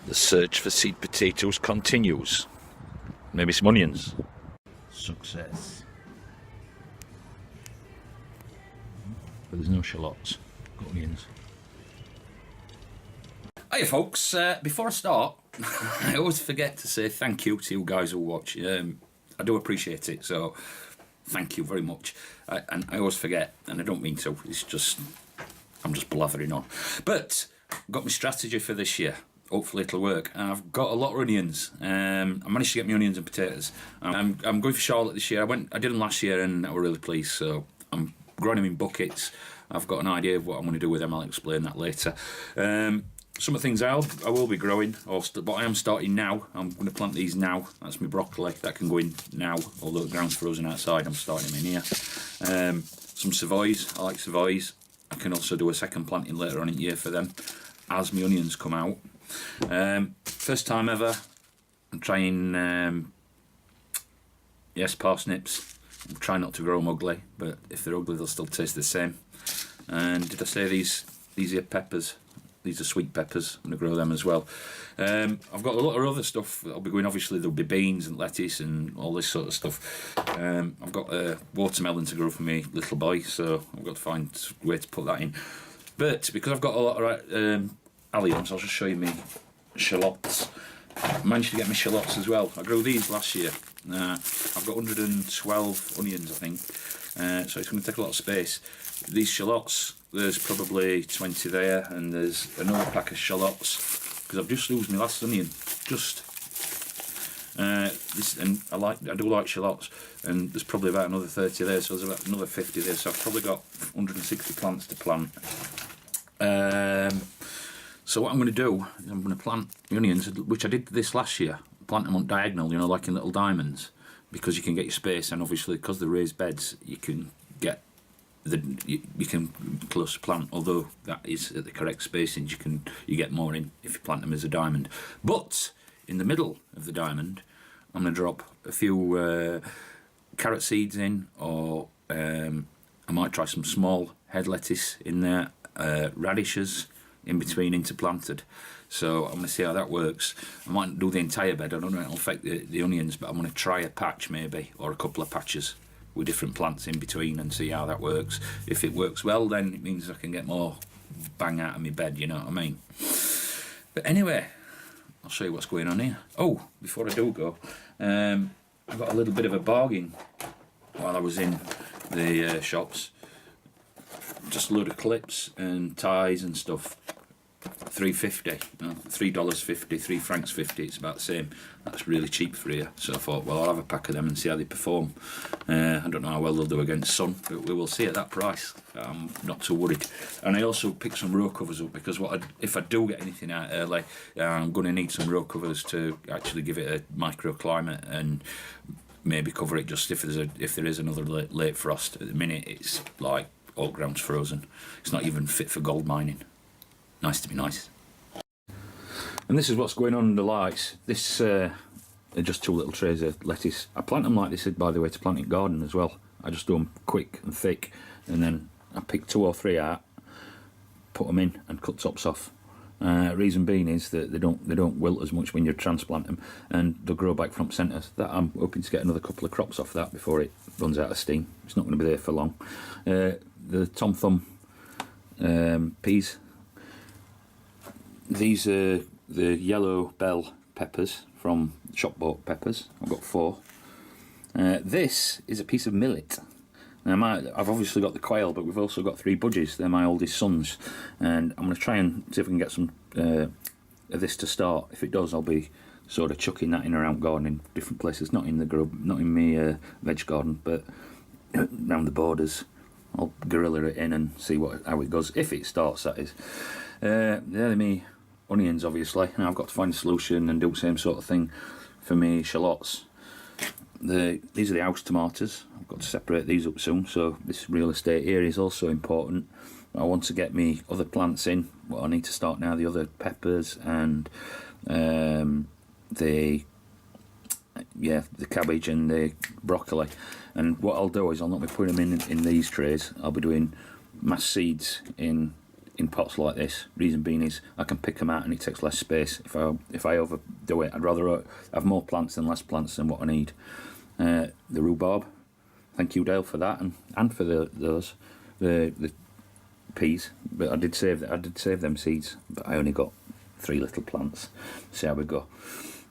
The search for seed potatoes continues. Maybe some onions. Success. But there's no shallots. Got onions. Hiya folks, before I start, I always forget to say thank you to you guys who watch. I do appreciate it, so thank you very much. And I always forget, and I don't mean to, it's just, I'm just blathering on. But, got my strategy for this year. Hopefully it'll work. I've got a lot of onions. I managed to get my onions and potatoes. I'm going for Charlotte this year. I did them last year and I was really pleased, so I'm growing them in buckets. I've got an idea of what I'm going to do with them. I'll explain that later. Some of the things I will be growing, but I am starting now. I'm going to plant these now. That's my broccoli. That can go in now, although the ground's frozen outside. I'm starting them in here. Some savoys. I like savoys. I can also do a second planting later on in the year for them as my onions come out. First time ever, I'm trying, yes, parsnips. I'm trying not to grow them ugly, but if they're ugly, they'll still taste the same. And did I say these are peppers? These are sweet peppers. I'm going to grow them as well. I've got a lot of other stuff that I'll be growing. Obviously, there'll be beans and lettuce and all this sort of stuff. I've got a watermelon to grow for me little boy, so I've got to find a way to put that in. But because I've got a lot of alliums, I'll just show you me shallots. I managed to get my shallots as well. I grew these last year. I've got 112 onions, I think, so it's going to take a lot of space. These shallots, there's probably 20 there, and there's another pack of shallots because I've just used my last onion. And I do like shallots, and there's probably about another 30 there, so there's about another 50 there. So I've probably got 160 plants to plant. So what I'm going to do is I'm going to plant the onions, which I did this last year. Plant them on diagonal, you know, like in little diamonds, because you can get your space, and obviously because they're raised beds, you can get you can close the plant. Although that is at the correct spacing, you get more in if you plant them as a diamond. But in the middle of the diamond, I'm going to drop a few carrot seeds in, or I might try some small head lettuce in there, radishes in between interplanted. So I'm going to see how that works. I might do the entire bed. I don't know if it'll affect the onions, but I'm going to try a patch maybe, or a couple of patches with different plants in between and see how that works. If it works well, then it means I can get more bang out of my bed, you know what I mean? But anyway, I'll show you what's going on here. Oh, before I do go, I got a little bit of a bargain while I was in the shops. Just a load of clips and ties and stuff. $3.50, $3.50, £3.50. It's about the same. That's really cheap for here. So I thought, well, I'll have a pack of them and see how they perform. I don't know how well they'll do against sun, but we will see at that price. I'm not too worried. And I also picked some row covers up because if I do get anything out early, I'm going to need some row covers to actually give it a microclimate and maybe cover it just if there is another late frost. At the minute, it's like all ground's frozen. It's not even fit for gold mining. Nice to be nice. And this is what's going on in the lights. This are just two little trays of lettuce. I plant them like this, by the way, to plant in garden as well. I just do them quick and thick, and then I pick 2 or 3 out, put them in, and cut tops off. Reason being is that they don't wilt as much when you transplant them, and they'll grow back from centre. That I'm hoping to get another couple of crops off that before it runs out of steam. It's not going to be there for long. The Tom Thumb peas. These are the yellow bell peppers from shop bought peppers. I've got 4. This is a piece of millet. Now I've obviously got the quail, but we've also got 3 budgies. They're my oldest sons, and I'm going to try and see if we can get some of this to start. If it does, I'll be sort of chucking that in around gardening, different places, not in the grub, not in my veg garden, but around the borders. I'll guerrilla it in and see how it goes, if it starts, that is. They're me onions, obviously. Now I've got to find a solution and do the same sort of thing for me shallots. These are the house tomatoes. I've got to separate these up soon, so this real estate here is also important. I want to get me other plants in. Well, I need to start now the other peppers and the cabbage and the broccoli. And what I'll do is I'll not be putting them in these trays. I'll be doing mass seeds in in pots like this. Reason being is I can pick them out and it takes less space. If I overdo it, I'd rather have more plants than less plants than what I need. The rhubarb, thank you Dale for that, and for the peas. But I did save them seeds, but I only got 3 little plants. See how we go.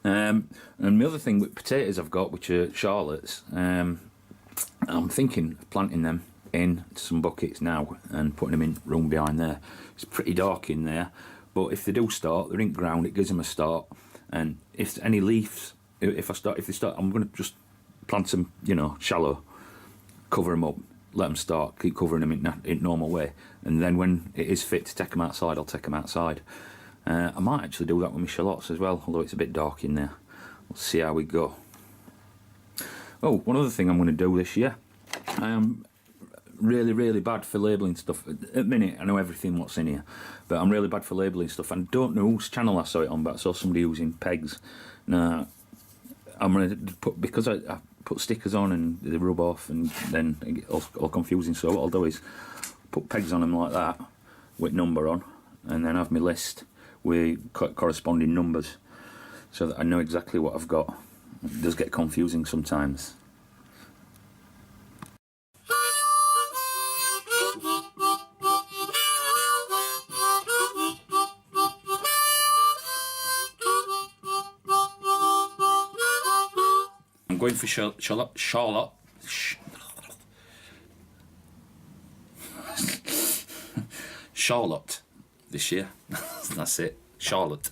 And the other thing with potatoes I've got, which are Charlottes, I'm thinking of planting them in some buckets now and putting them in room behind there. It's pretty dark in there, but if they do start, they're in ground, it gives them a start. And if any leaves, if they start, I'm going to just plant them, shallow, cover them up, let them start, keep covering them in normal way, and then when it is fit to take them outside, I'll take them outside. I might actually do that with my shallots as well, although it's a bit dark in there. We'll see how we go. Oh, one other thing I'm going to do this year. I am really bad for labelling stuff. At the minute, I know everything what's in here, but I'm really bad for labelling stuff. And I don't know whose channel I saw it on, but I saw somebody using pegs. Now, I'm going to put, because I put stickers on and they rub off and then it gets all confusing, so what I'll do is put pegs on them like that with number on, and then have my list with corresponding numbers so that I know exactly what I've got. It does get confusing sometimes. I'm going for Charlotte this year. That's it, Charlotte.